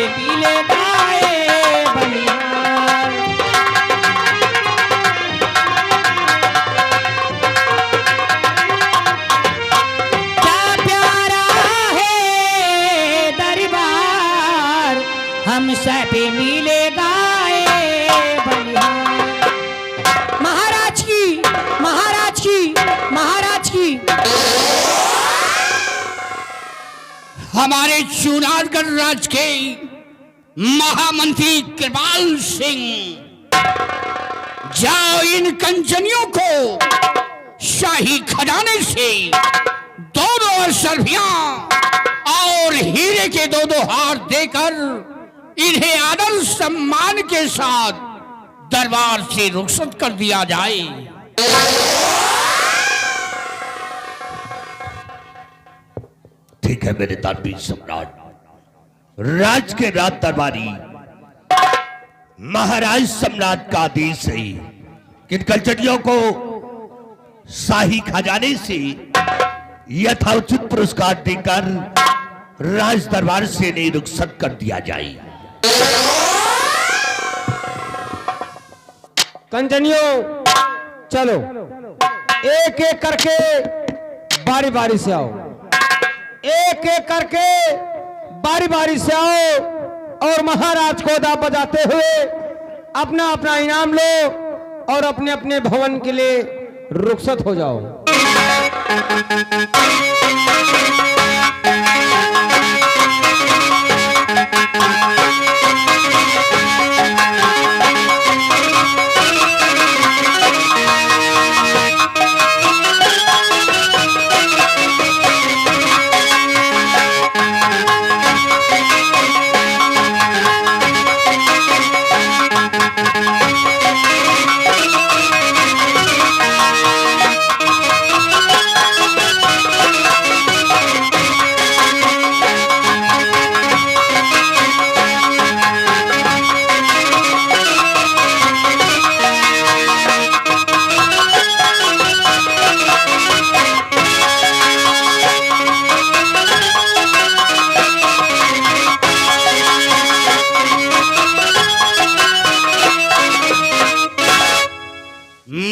पीले गाए बलिहार। क्या प्यारा है दरबार, हम सब मिले गाए बलिहार। महाराज की, महाराज की, महाराज की। हमारे चुनारगढ़ राज के महामंत्री कृपाल सिंह, जाओ इन कंजनियों को शाही खजाने से दो अशरफियां और हीरे के दो हार देकर इन्हें आदर सम्मान के साथ दरबार से रुखसत कर दिया जाए। ठीक है मेरे दानवीर सम्राट, राज के राज दरबारी महाराज सम्राट का आदेश है कि कलचटियों को शाही खजाने से यथोचित पुरस्कार देकर राज दरबार से नहीं रुखसत कर दिया जाए। कंजनियों चलो, एक एक करके बारी बारी से आओ, एक एक करके बारी बारी से आओ और महाराज को दा बजाते हुए अपना अपना इनाम लो और अपने अपने भवन के लिए रुखसत हो जाओ।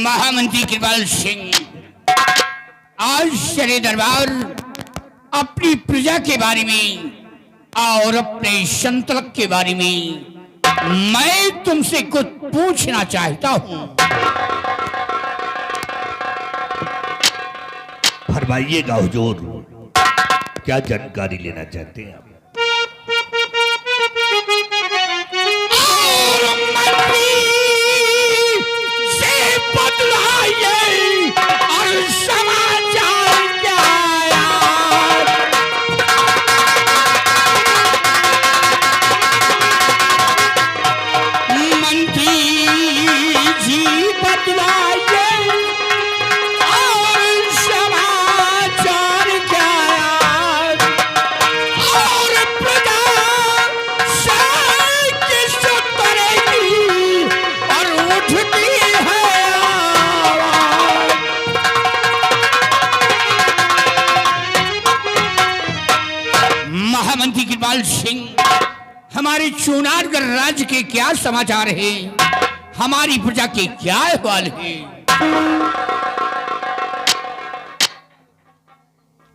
महामंत्री कृपाल सिंह, आज शरे दरबार अपनी प्रजा के बारे में और अपने संतलक के बारे में मैं तुमसे कुछ पूछना चाहता हूं। फरमाइएगा हुजूर, क्या जानकारी लेना चाहते हैं आप? महामंत्री कृपाल सिंह, हमारे चुनारगढ़ राज्य के क्या समाचार हैं? हमारी प्रजा के क्या अहवाल है?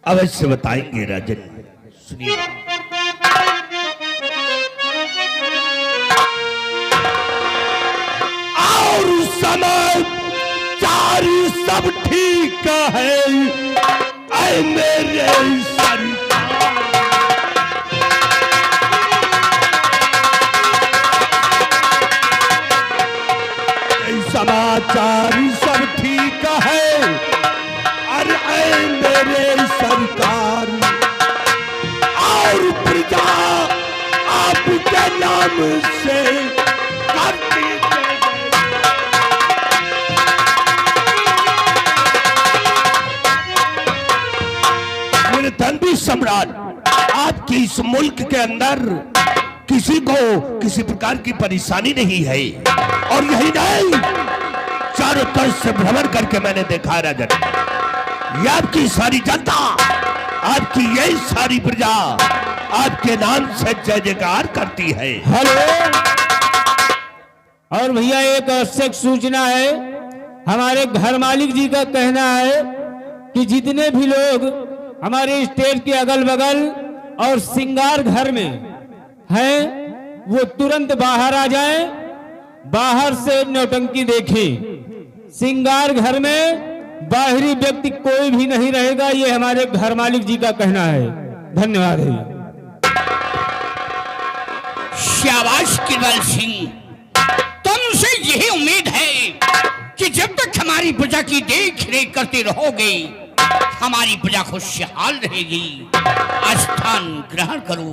अवश्य बताएंगे राजन, सुनिए। और समाचार सब ठीक है ऐ मेरे समाचार सब ठीक है, अरे ऐ मेरे सरकार, और प्रजा आपके नाम से करती मेरे दानवीर सम्राट, आपके इस मुल्क के अंदर किसी को किसी प्रकार की परेशानी नहीं है, और यही नहीं चारों तरफ से भ्रमण करके मैंने देखा राजन, ये आपकी सारी जनता, आपकी यही सारी प्रजा आपके नाम से जय जयकार करती है। हेलो। और भैया एक आवश्यक सूचना है, हमारे घर मालिक जी का कहना है कि जितने भी लोग हमारे स्टेज के अगल बगल और श्रृंगार घर में हैं वो तुरंत बाहर आ जाएं, बाहर से नौटंकी देखें। श्रृंगार घर में बाहरी व्यक्ति कोई भी नहीं रहेगा, ये हमारे घर मालिक जी का कहना है। धन्यवाद है। शाबाश केवल सिंह, तुमसे यही उम्मीद है कि जब तक हमारी प्रजा की देख रेख करते रहोगे हमारी प्रजा खुशहाल रहेगी। स्थान ग्रहण करो।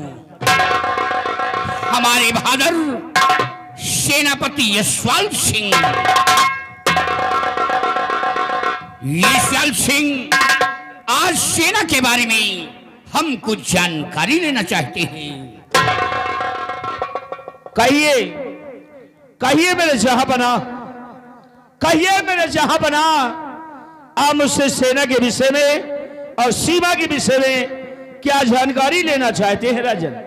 हमारे बहादुर सेनापति यशपाल सिंह, यशपाल सिंह आज सेना के बारे में हम कुछ जानकारी लेना चाहते हैं। कहिए कहिए मेरे जहांपना, कहिए मेरे जहांपना, आप मुझसे सेना के विषय में और सीमा के विषय में क्या जानकारी लेना चाहते हैं राजन?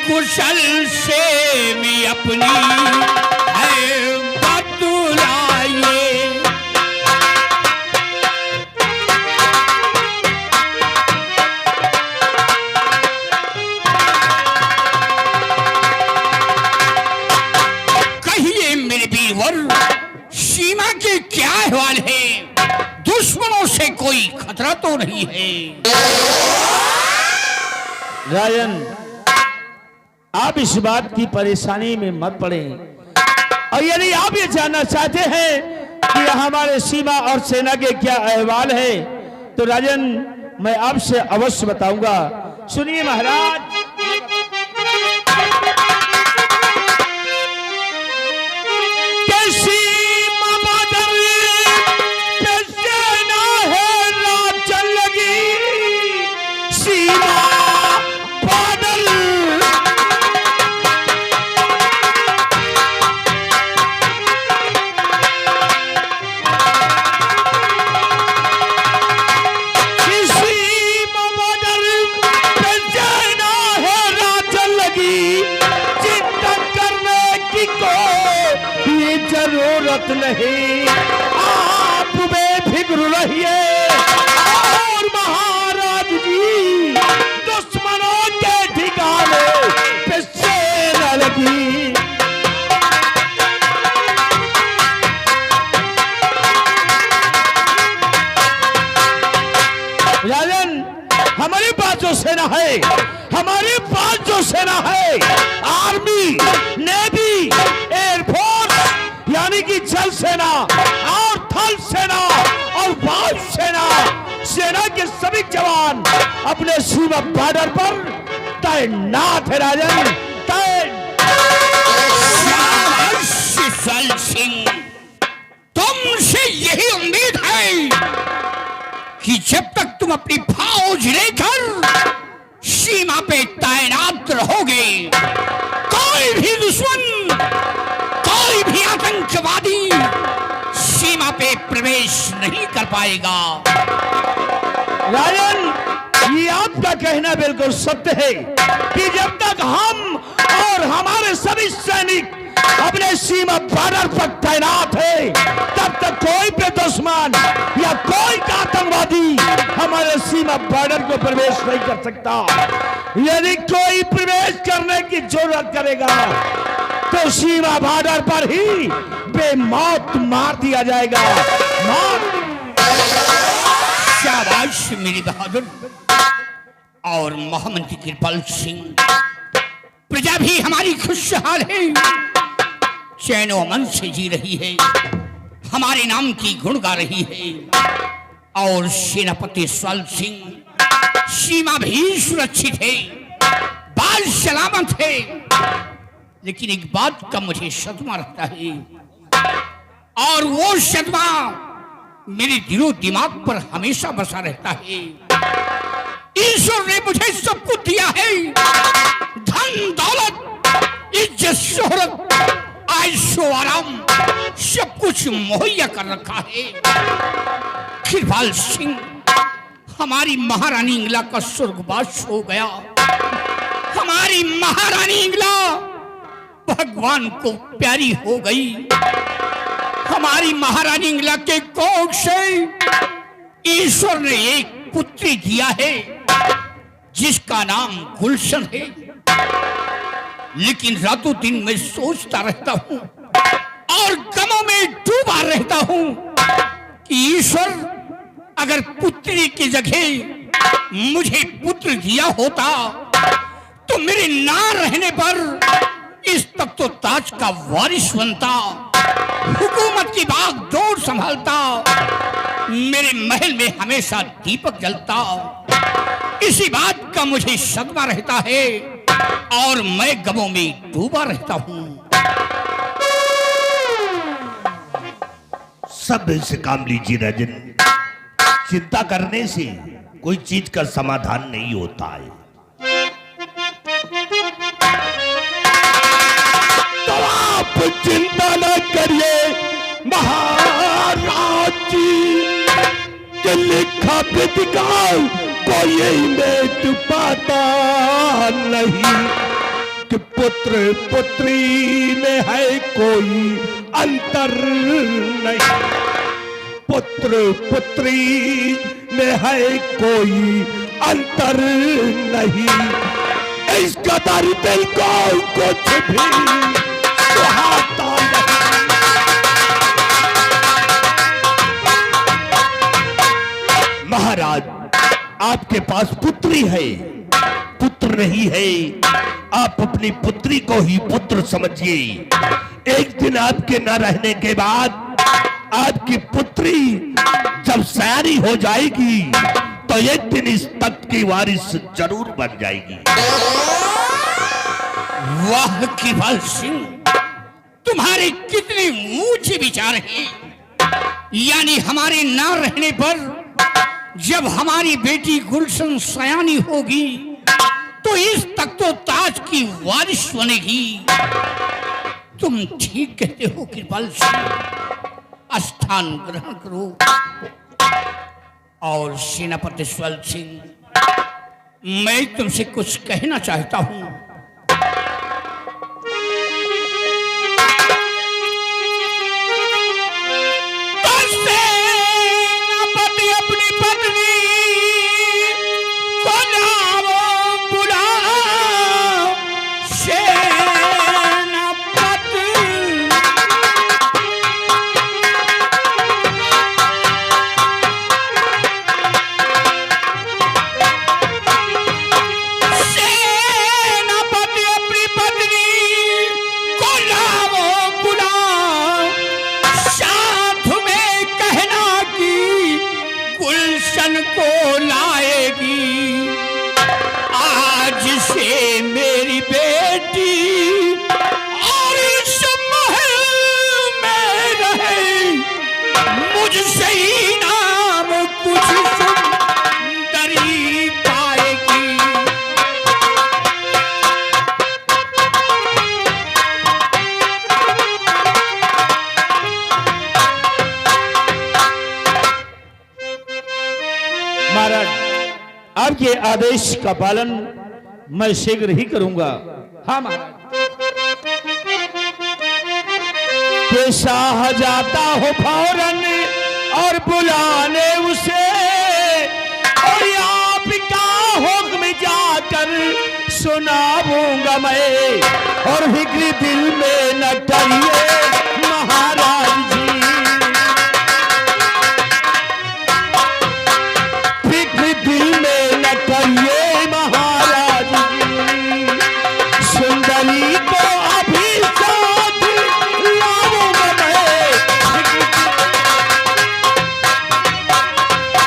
कुशल से भी अपनी है बतलाइए। कहिए मेरे वीरवर, सीमा के क्या अहवाल है? दुश्मनों से कोई खतरा तो नहीं है? राजन, आप इस बात की परेशानी में मत पड़ें, और यदि आप ये जानना चाहते हैं कि हमारे सीमा और सेना के क्या अहवाल है तो राजन मैं आपसे अवश्य बताऊंगा। सुनिए महाराज। जरूरत नहीं, आप बेफिक्र रहिए और महाराज जी दुश्मनों के ठिकाने पे सेना लगी। राजन, हमारे पास जो सेना है, हमारे पास जो सेना है, आर्मी, नेवी, एयरफोर्स यानी कि जल सेना और थल सेना और वायु सेना, सेना के सभी जवान अपने सीमा बॉर्डर पर तैनात है राजन। यशपाल सिंह, तुमसे यही उम्मीद है कि जब तक तुम अपनी फौज लेकर सीमा पे तैनात रहोगे कोई भी दुश्मन, कोई भी आतंकवादी सीमा पे प्रवेश नहीं कर पाएगा। राजन, ये आपका कहना बिल्कुल सत्य है कि जब तक हम और हमारे सभी सैनिक अपने सीमा बॉर्डर पर तैनात है तब तक कोई भी दुश्मन या कोई आतंकवादी हमारे सीमा बॉर्डर को प्रवेश नहीं कर सकता। यदि कोई प्रवेश करने की जरूरत करेगा तो सीमा बॉर्डर पर ही बेमौत मार दिया जाएगा। मौत। शाबाश मेरी बहादुर और महामंत्री कृपाल सिंह, प्रजा भी हमारी खुशहाल है, चैन व अमन से जी रही है, हमारे नाम की गुण गा रही है। और सेनापति स्वल सिंह सीमा भी सुरक्षित है, बाल सलामत है। लेकिन एक बात का मुझे सदमा रहता है, और वो सदमा मेरे दिलो दिमाग पर हमेशा बसा रहता है। ईश्वर ने मुझे सब कुछ दिया है, धन दौलत, इज्जत, शोहरत, आयशो आराम, सब कुछ मुहैया कर रखा है। कृपाल सिंह, हमारी महारानी इंगला का स्वर्गवास हो गया। हमारी महारानी इंगला भगवान को प्यारी हो गई। हमारी महारानी इंगला के कोख से ईश्वर ने एक पुत्री दिया है, जिसका नाम गुलशन है। लेकिन रातों दिन मैं सोचता रहता हूं और गमों में डूबा रहता हूं कि ईश्वर अगर पुत्री की जगह मुझे पुत्र दिया होता तो मेरे ना रहने पर इस तख्तो ताज का वारिस बनता, हुकूमत की बागडोर संभालता, मेरे महल में हमेशा दीपक जलता। इसी बात का मुझे सदमा रहता है और मैं गमों में डूबा रहता हूं। सब से काम लीजिए राजन, चिंता करने से कोई चीज का समाधान नहीं होता है। तो आप चिंता न करिए महाराज जी, कि लिखा विधिका कोई मेट पाता नहीं, कि पुत्र पुत्री में है कोई अंतर नहीं, पुत्र पुत्री में है कोई अंतर नहीं, इस कदर दिल को कुछ भी सुहाता नहीं। महाराज, आपके पास पुत्री है, पुत्र नहीं है, आप अपनी पुत्री को ही पुत्र समझिए। एक दिन आपके न रहने के बाद आपकी पुत्री जब सयानी हो जाएगी तो एक दिन इस तख्त की वारिस जरूर बन जाएगी। वाह कृपाल सिंह, तुम्हारे कितने ऊंचे विचार हैं। यानी हमारे ना रहने पर जब हमारी बेटी गुलशन सयानी होगी तो इस तख्तो ताज की वारिस बनेगी। तुम ठीक कहते हो कृपाल सिंह, स्थान ग्रहण करो। और सेनापति स्वल सिंह, मैं तुमसे कुछ कहना चाहता हूं। सेनापति अपनी पत्नी को जाओ बुलाओ, को लाएगी। आज से मेरी बेटी और इस महल में रहे, मुझसे इनाम कुछ सुंदरी पाएगी। महाराज, आपके आदेश का पालन मैं शीघ्र ही करूंगा। हाँ महाराज। के शाह जाता हो फौरन और बुलाने उसे, और आपका हुक्म जाकर सुनाऊंगा मैं, और फिक्र दिल में न करिए महाराज जी, फिक्र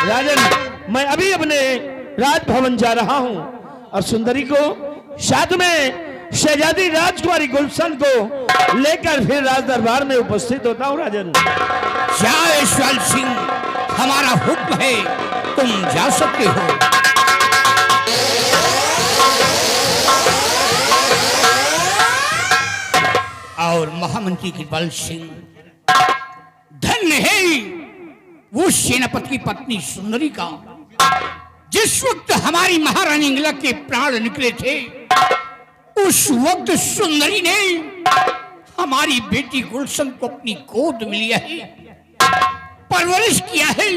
राजन, मैं अभी अपने राजभवन जा रहा हूं और सुंदरी को साथ में शहजादी राजकुमारी गुलशन को लेकर फिर राज दरबार में उपस्थित होता हूं। राजन, जय यशवंत सिंह, हमारा हुक्म है, तुम जा सकते हो। और महामंत्री कृपाल सिंह, धन्य है वो सेनापति की पत्नी सुंदरी का। जिस वक्त हमारी महारानी इंगला के प्राण निकले थे, उस वक्त सुंदरी ने हमारी बेटी गुलशन को अपनी गोद में लिया है, परवरिश किया है,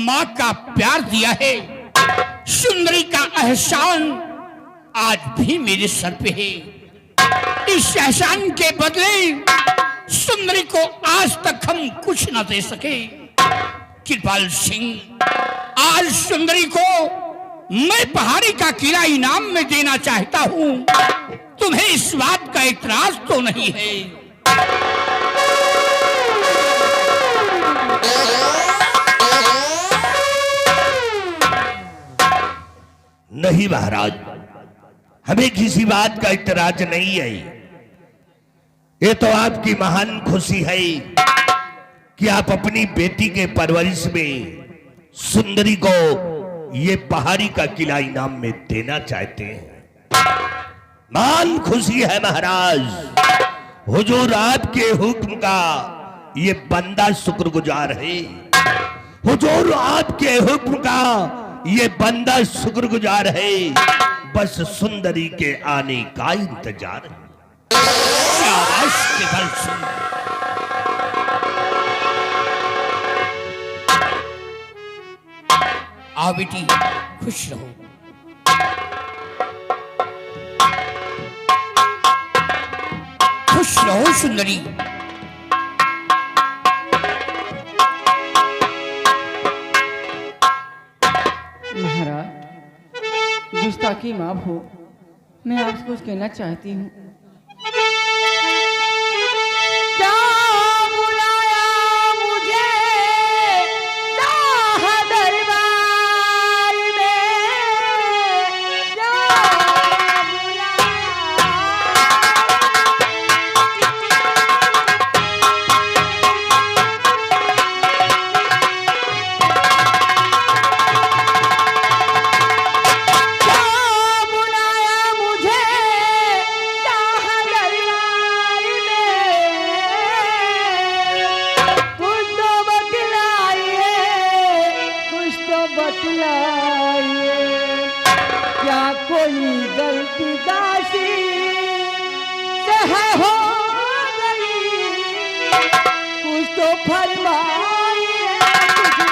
मां का प्यार दिया है। सुंदरी का एहसान आज भी मेरे सर पे है। इस एहसान के बदले सुंदरी को आज तक हम कुछ न दे सके। कृपाल सिंह, आज सुंदरी को मैं पहाड़ी का किला इनाम में देना चाहता हूं। तुम्हें इस बात का इतराज तो नहीं है? नहीं महाराज, हमें किसी बात का इतराज नहीं है। ये तो आपकी महान खुशी है कि आप अपनी बेटी के परवरिश में सुंदरी को ये पहाड़ी का किला इनाम में देना चाहते हैं। महान खुशी है महाराज। हुजूर आपके हुक्म का ये बंदा शुक्रगुजार है। हुजूर आपके हुक्म का ये बंदा शुक्रगुजार है। बस सुंदरी के आने का इंतजार है। शाबाश कृपाल सिंह। आओ बेटी, खुश रहो। खुश रहो सुंदरी। महाराज, गुस्ताखी माफ हो, मैं आपसे कुछ कहना चाहती हूँ। क्या बुलाया मुझे शाह दरबार में, क्या बुलाया। क्या कोई गलती दासी से है हो गई, कुछ तो फरमाइए, कुछ तो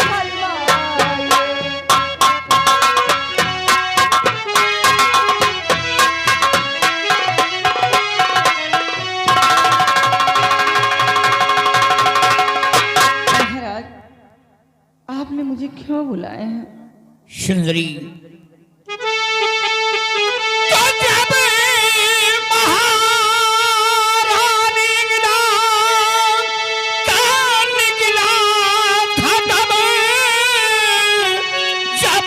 फरमाइए। महाराज, आपने मुझे क्यों बुलाए हैं? सुंदरी, तो जब महारानी इंगला का निकला था, तब जब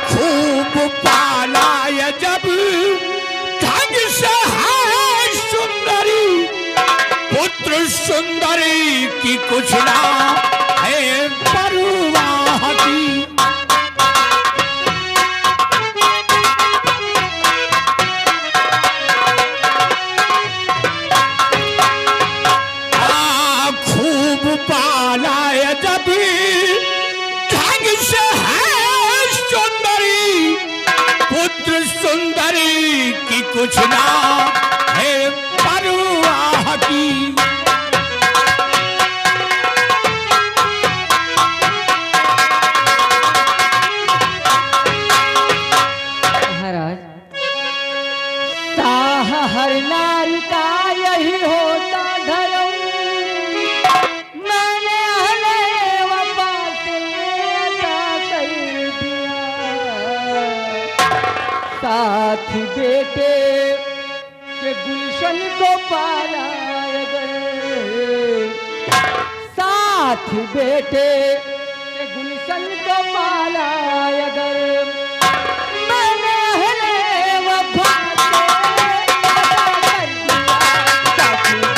खूब पालाय जब ढंग से है सुंदरी, पुत्र सुंदरी की कुछ ना है परवाह की। खूब पालाय जब ढंग से पुत्र सुंदरी की कुछ ना है परवाह की। साथ बेटे के गुलशन को पाला अगर, साथ बेटे के गुलशन को पाला अगर, मैंने अहले वफा से अदा कर दिया।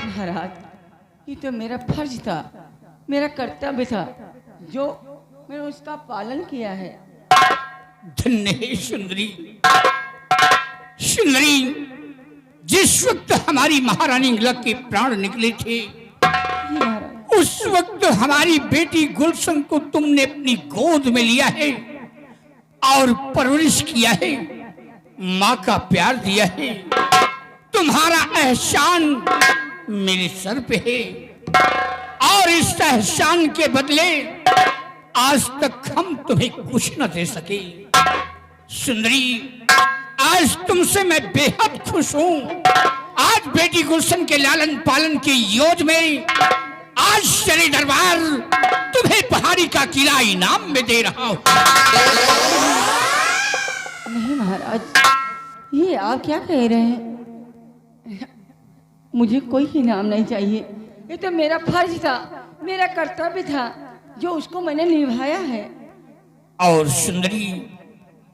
महाराज, ये तो मेरा फर्ज था, मेरा कर्तव्य था, जो मैंने उसका पालन किया है। धन्य है सुंदरी। सुंदरी, जिस वक्त हमारी महारानी लग के प्राण निकले थे, उस वक्त हमारी बेटी गुलशन को तुमने अपनी गोद में लिया है और परवरिश किया है, माँ का प्यार दिया है। तुम्हारा एहसान मेरे सर पे है और इस एहसान के बदले आज तक हम तुम्हें कुछ न दे सके। सुंदरी, आज तुमसे मैं बेहद खुश हूं। आज बेटी गुलशन के लालन पालन की योज में आज शरी दरबार तुम्हें पहाड़ी का किला इनाम में दे रहा हूं। नहीं महाराज, ये आप क्या कह रहे हैं? मुझे कोई इनाम नहीं चाहिए। ये तो मेरा फर्ज था, मेरा कर्तव्य था, जो उसको मैंने निभाया है। और सुंदरी,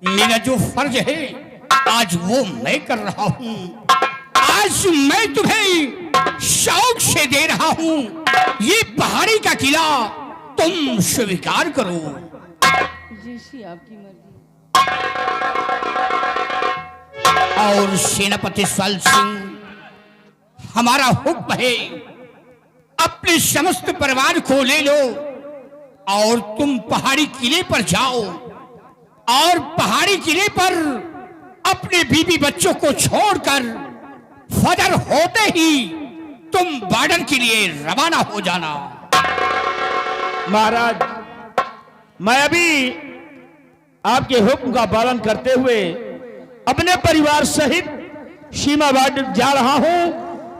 मेरा जो फर्ज है आज वो मैं कर रहा हूं। आज मैं तुम्हें शौक से दे रहा हूं। ये पहाड़ी का किला तुम स्वीकार करो। जैसी आपकी मर्जी। और सेनापति स्वल सिंह, हमारा हुक्म है, अपने समस्त परिवार को ले लो और तुम पहाड़ी किले पर जाओ और पहाड़ी किले पर अपने बीबी बच्चों को छोड़कर फजर होते ही तुम बॉर्डर के लिए रवाना हो जाना। महाराज, मैं अभी आपके हुक्म का पालन करते हुए अपने परिवार सहित सीमा बॉर्डर जा रहा हूं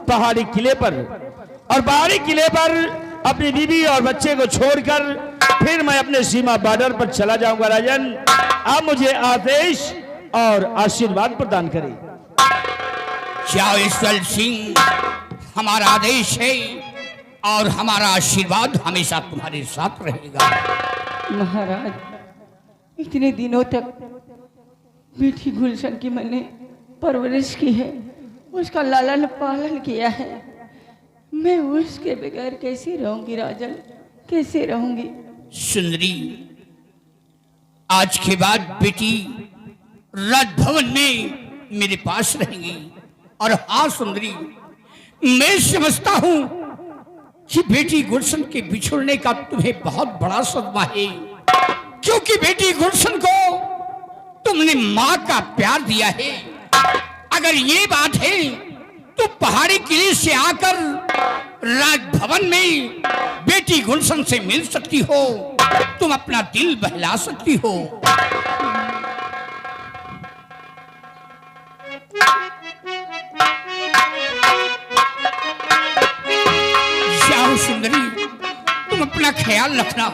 पहाड़ी किले पर, और पहाड़ी किले पर अपनी बीवी और बच्चे को छोड़कर फिर मैं अपने सीमा बॉर्डर पर चला जाऊंगा। राजन, आप मुझे आदेश और आशीर्वाद प्रदान करें। जाओ ईश्वर सिंह, हमारा आदेश है और हमारा आशीर्वाद हमेशा तुम्हारे साथ रहेगा। महाराज, इतने दिनों तक बेटी गुलशन की मैंने परवरिश की है, उसका लालन पालन किया है। मैं उसके बगैर कैसे रहूंगी राजन, कैसे रहूंगी? सुंदरी, आज के बाद बेटी राजभवन में मेरे पास रहेंगी। और हाँ सुंदरी, मैं समझता हूं कि बेटी गुलशन के बिछुड़ने का तुम्हें बहुत बड़ा सदमा है, क्योंकि बेटी गुलशन को तुमने मां का प्यार दिया है। अगर ये बात है तो पहाड़ी किले से आकर राजभवन में बेटी गुलशन से मिल सकती हो, तुम अपना दिल बहला सकती हो। जाओ सुंदरी, तुम अपना ख्याल रखना।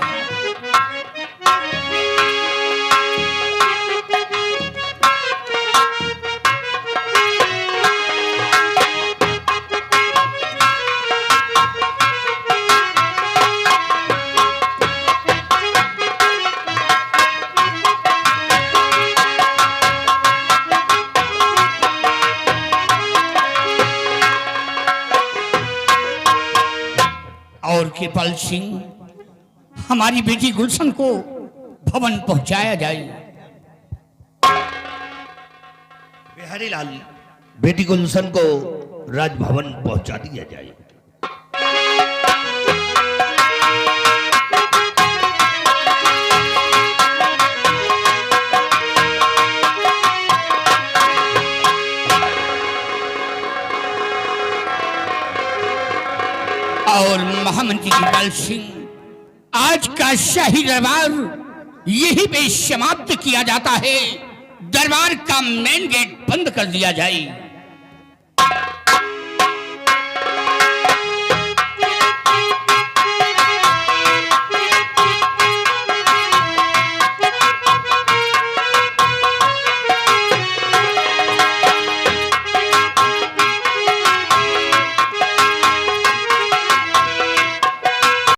और कृपाल सिंह, हमारी बेटी गुलशन को भवन पहुंचाया जाए। बिहारी लाल, बेटी गुलशन को राजभवन पहुंचा दिया जाए। और महामंत्री कृपाल सिंह, आज का शाही दरबार यही पे समाप्त किया जाता है। दरबार का मेन गेट बंद कर दिया जाए।